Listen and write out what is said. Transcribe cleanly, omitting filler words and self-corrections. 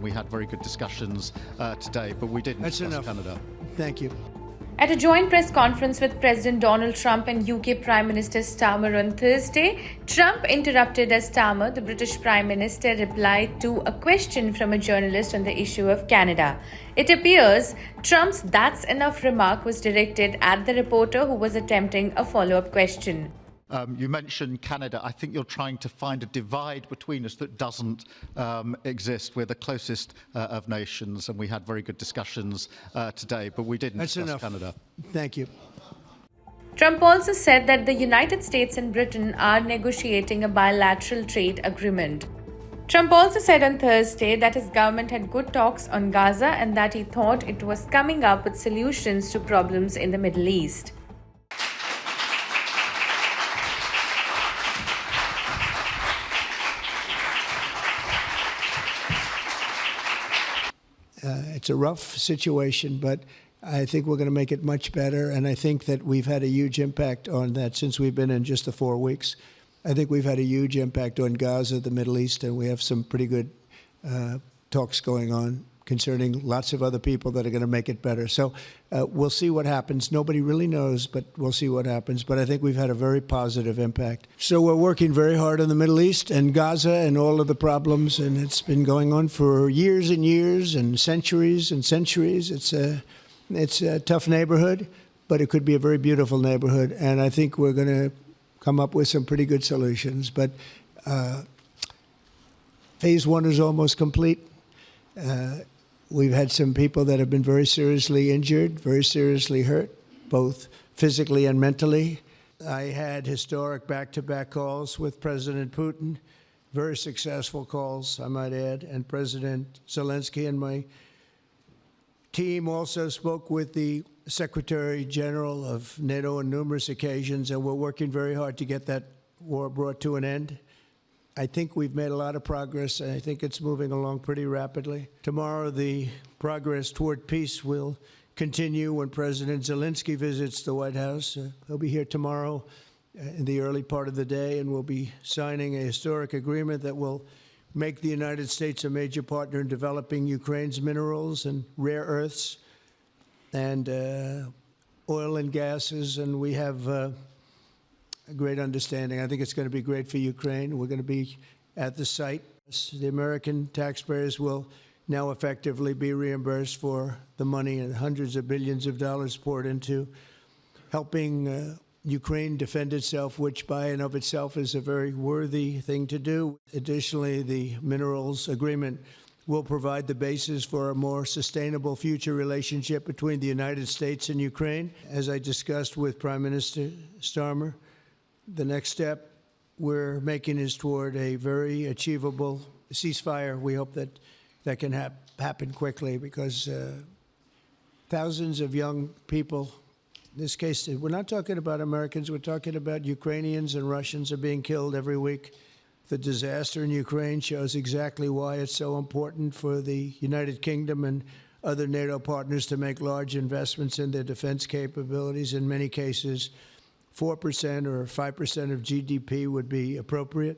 we had very good discussions today, but we didn't discuss Canada. Thank you. At a joint press conference with President Donald Trump and U.K. Prime Minister Starmer on Thursday, Trump interrupted as Starmer, the British Prime Minister, replied to a question from a journalist on the issue of Canada. It appears Trump's "that's enough" remark was directed at the reporter who was attempting a follow-up question. You mentioned Canada. I think you're trying to find a divide between us that doesn't exist. We're the closest of nations, and we had very good discussions today, but we didn't discuss Canada. Thank you. Trump also said that the United States and Britain are negotiating a bilateral trade agreement. Trump also said on Thursday that his government had good talks on Gaza and that he thought it was coming up with solutions to problems in the Middle East. It's a rough situation, but I think we're going to make it much better. And I think that we've had a huge impact on that since we've been in just the 4 weeks. I think we've had a huge impact on Gaza, the Middle East, and we have some pretty good talks going on concerning lots of other people that are going to make it better. So we'll see what happens. Nobody really knows, but we'll see what happens. But I think we've had a very positive impact. So we're working very hard on the Middle East and Gaza and all of the problems, and it's been going on for years and years and centuries and centuries. It's a tough neighborhood, but it could be a very beautiful neighborhood, and I think we're going to come up with some pretty good solutions. But phase one is almost complete. We've had some people that have been very seriously injured, very seriously hurt, both physically and mentally. I had historic back-to-back calls with President Putin, very successful calls, I might add, and President Zelensky. And my team also spoke with the Secretary General of NATO on numerous occasions, and we're working very hard to get that war brought to an end. I think we've made a lot of progress, and I think it's moving along pretty rapidly. Tomorrow, the progress toward peace will continue when President Zelensky visits the White House. He'll be here tomorrow in the early part of the day, and we'll be signing a historic agreement that will make the United States a major partner in developing Ukraine's minerals and rare earths and oil and gases, and we have a great understanding. I think it's going to be great for Ukraine. We're going to be at the site. The American taxpayers will now effectively be reimbursed for the money and hundreds of billions of dollars poured into helping Ukraine defend itself, which by and of itself is a very worthy thing to do. Additionally, the minerals agreement will provide the basis for a more sustainable future relationship between the United States and Ukraine. As I discussed with Prime Minister Starmer, the next step we're making is toward a very achievable ceasefire. We hope that that can happen quickly because thousands of young people, in this case, we're not talking about Americans, we're talking about Ukrainians and Russians are being killed every week. The disaster in Ukraine shows exactly why it's so important for the United Kingdom and other NATO partners to make large investments in their defense capabilities. In many cases, 4% or 5% of GDP would be appropriate.